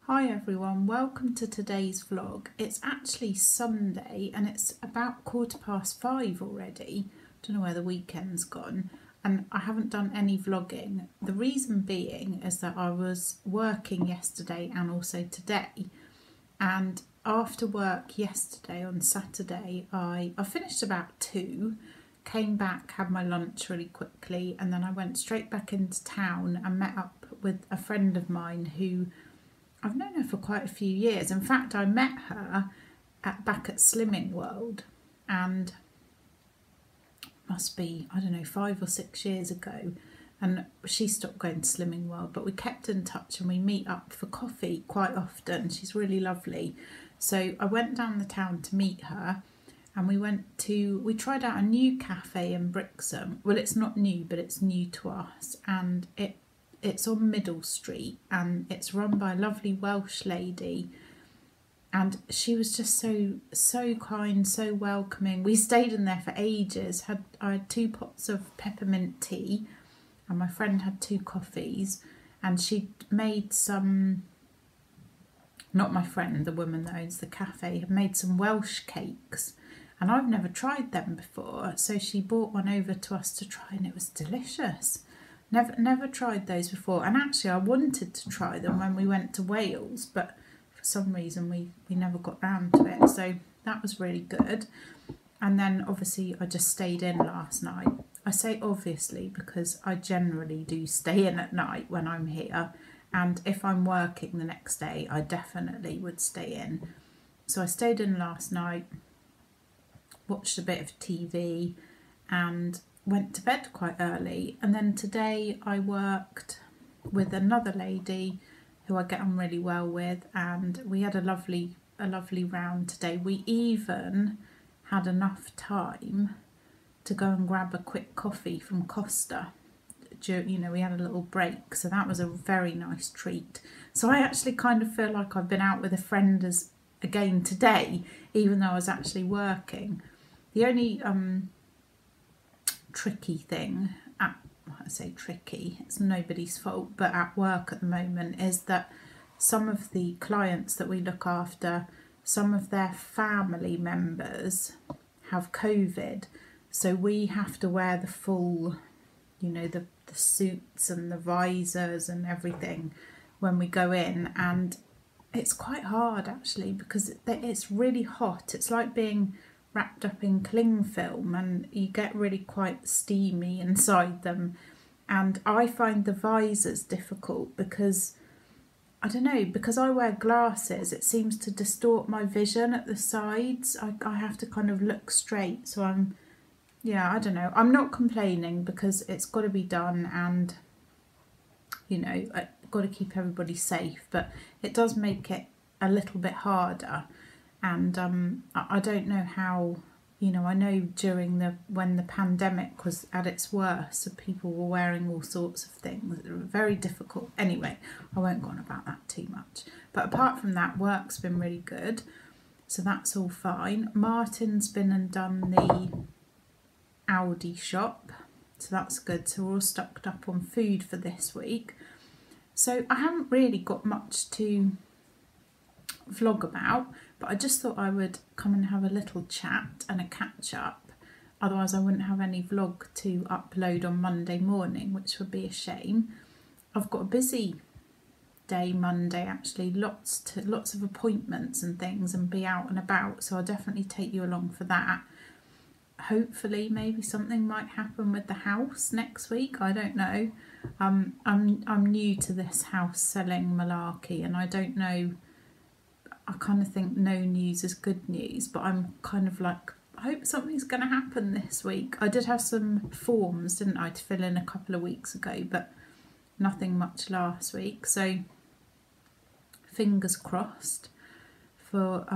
Hi everyone, welcome to today's vlog. It's actually Sunday and it's about 5:15 already. Don't know where the weekend's gone, and I haven't done any vlogging. The reason being is that I was working yesterday and also today, and after work yesterday on Saturday I finished about 2, came back, had my lunch really quickly, and then I went straight back into town and met up with a friend of mine who I've known her for quite a few years. In fact, I met her back at Slimming World, and must be, I don't know, 5 or 6 years ago. And she stopped going to Slimming World, but we kept in touch and we meet up for coffee quite often. She's really lovely. So I went down the town to meet her, and we tried out a new cafe in Brixham. Well, it's not new, but it's new to us, and it's on Middle Street and it's run by a lovely Welsh lady, and she was just so kind, so welcoming. We stayed in there for ages. I had 2 pots of peppermint tea and my friend had 2 coffees, and she made some, not my friend, the woman that owns the cafe, had made some Welsh cakes, and I've never tried them before, so she brought one over to us to try, and it was delicious. Never tried those before, and actually I wanted to try them when we went to Wales, but for some reason we never got round to it, so that was really good. And then obviously I just stayed in last night. I say obviously because I generally do stay in at night when I'm here, and if I'm working the next day I definitely would stay in. So I stayed in last night, watched a bit of TV and went to bed quite early. And then today I worked with another lady who I get on really well with, and we had a lovely round today. We even had enough time to go and grab a quick coffee from Costa. You know, we had a little break, so that was a very nice treat. So I actually kind of feel like I've been out with a friend again today, even though I was actually working. The only tricky thing I say tricky, it's nobody's fault, but at work at the moment, is that some of the clients that we look after, some of their family members have COVID, so we have to wear the full, you know, the suits and the visors and everything when we go in, and it's quite hard actually because it's really hot. It's like being wrapped up in cling film, and you get really quite steamy inside them. And I find the visors difficult because, I don't know, because I wear glasses, it seems to distort my vision at the sides. I have to kind of look straight, so I don't know. I'm not complaining because it's got to be done, and you know, I've got to keep everybody safe, but it does make it a little bit harder. And I don't know how, you know, I know when the pandemic was at its worst, so people were wearing all sorts of things. It was very difficult. Anyway, I won't go on about that too much. But apart from that, work's been really good, so that's all fine. Martin's been and done the Aldi shop, so that's good. So we're all stocked up on food for this week. So I haven't really got much to vlog about, but I just thought I would come and have a little chat and a catch up, otherwise I wouldn't have any vlog to upload on Monday morning, which would be a shame. I've got a busy day Monday actually, lots of appointments and things, and be out and about, so I'll definitely take you along for that. Hopefully maybe something might happen with the house next week, I don't know. I'm new to this house selling malarkey, and I don't know, I kind of think no news is good news, but I'm kind of like, I hope something's going to happen this week. I did have some forms, didn't I, to fill in a couple of weeks ago, but nothing much last week. So fingers crossed for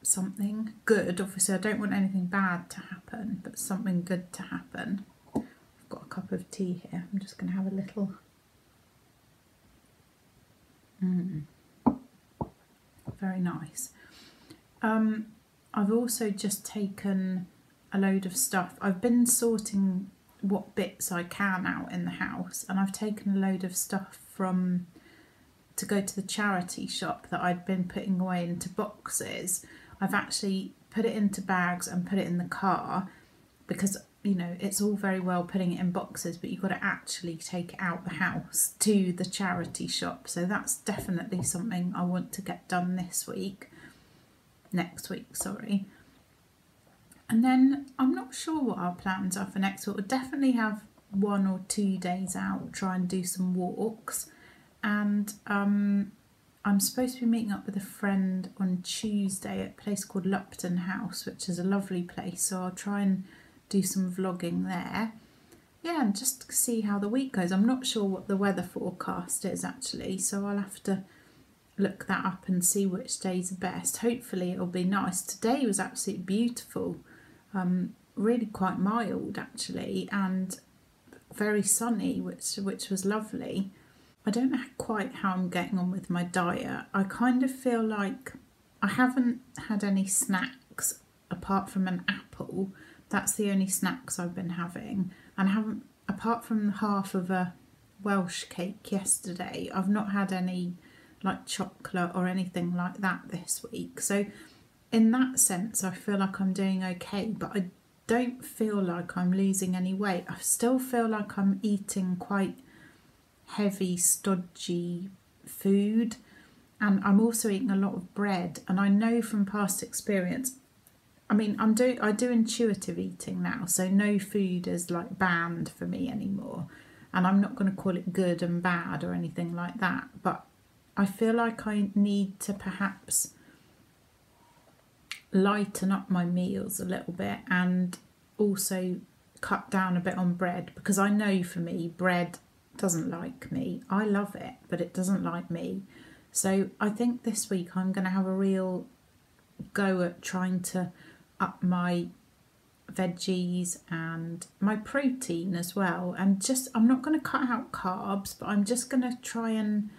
something good. Obviously I don't want anything bad to happen, but something good to happen. I've got a cup of tea here. I'm just going to have a little. Very nice. I've also just taken a load of stuff. I've been sorting what bits I can out in the house, and I've taken a load of stuff from to go to the charity shop that I'd been putting away into boxes, I've actually put it into bags and put it in the car, because, you know, it's all very well putting it in boxes, but you've got to actually take it out the house to the charity shop. So that's definitely something I want to get done next week, sorry. And then I'm not sure what our plans are for next week. We'll definitely have 1 or 2 days out, try and do some walks. And I'm supposed to be meeting up with a friend on Tuesday at a place called Lupton House, which is a lovely place. So I'll try and do some vlogging there. Yeah, and just see how the week goes. I'm not sure what the weather forecast is actually, so I'll have to look that up and see which days are best. Hopefully it'll be nice. Today was absolutely beautiful, really quite mild actually, and very sunny, which was lovely. I don't know quite how I'm getting on with my diet. I kind of feel like I haven't had any snacks apart from an apple. That's the only snacks I've been having, and I haven't, apart from half of a Welsh cake yesterday, I've not had any like chocolate or anything like that this week. So in that sense I feel like I'm doing okay, but I don't feel like I'm losing any weight. I still feel like I'm eating quite heavy, stodgy food, and I'm also eating a lot of bread. And I know from past experience, I mean, I do intuitive eating now, so no food is like banned for me anymore, and I'm not going to call it good and bad or anything like that, but I feel like I need to perhaps lighten up my meals a little bit and also cut down a bit on bread, because I know for me bread doesn't like me. I love it, but it doesn't like me. So I think this week I'm going to have a real go at trying to up my veggies and my protein as well, and just, I'm not going to cut out carbs, but I'm just going to try and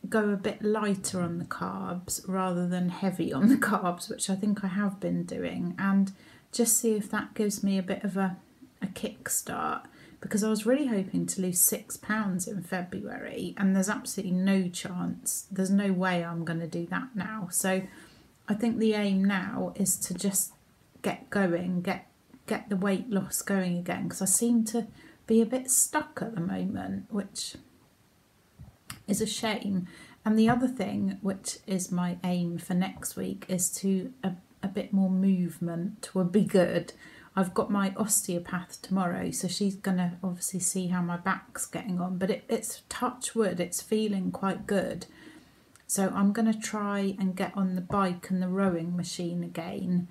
go a bit lighter on the carbs rather than heavy on the carbs, which I think I have been doing, and just see if that gives me a bit of a kickstart, because I was really hoping to lose 6 pounds in February, and there's absolutely no chance, there's no way I'm going to do that now. So I think the aim now is to just get going, get the weight loss going again, because I seem to be a bit stuck at the moment, which is a shame. And the other thing, which is my aim for next week, is to a bit more movement would be good. I've got my osteopath tomorrow, so she's going to obviously see how my back's getting on, but it's touch wood, it's feeling quite good. So I'm going to try and get on the bike and the rowing machine again.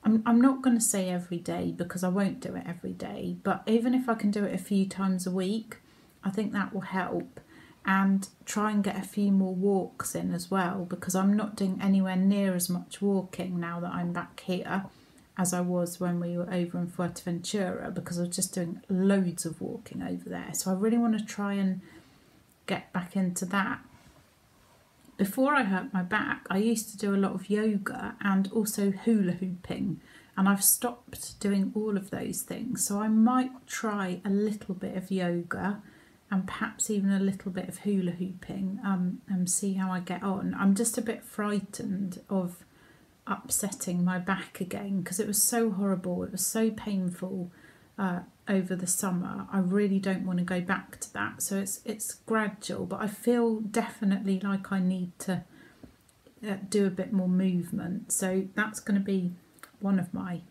I'm not going to say every day, because I won't do it every day, but even if I can do it a few times a week, I think that will help. And try and get a few more walks in as well, because I'm not doing anywhere near as much walking now that I'm back here as I was when we were over in Fuerteventura, because I was just doing loads of walking over there. So I really want to try and get back into that. Before I hurt my back, I used to do a lot of yoga and also hula hooping, and I've stopped doing all of those things. So I might try a little bit of yoga and perhaps even a little bit of hula hooping, and see how I get on. I'm just a bit frightened of upsetting my back again, because it was so horrible, it was so painful over the summer. I really don't want to go back to that. So it's gradual, but I feel definitely like I need to do a bit more movement. So that's going to be one of my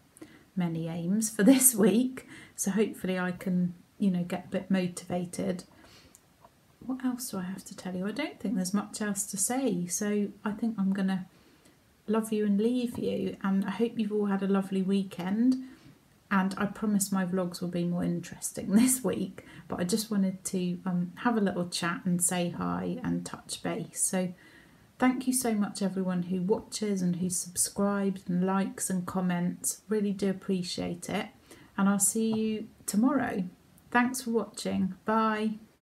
many aims for this week. So hopefully I can, you know, get a bit motivated. What else do I have to tell you? I don't think there's much else to say. So I think I'm going to love you and leave you, and I hope you've all had a lovely weekend, and I promise my vlogs will be more interesting this week, but I just wanted to have a little chat and say hi and touch base. So thank you so much everyone who watches and who subscribes and likes and comments, really do appreciate it, and I'll see you tomorrow. Thanks for watching, bye.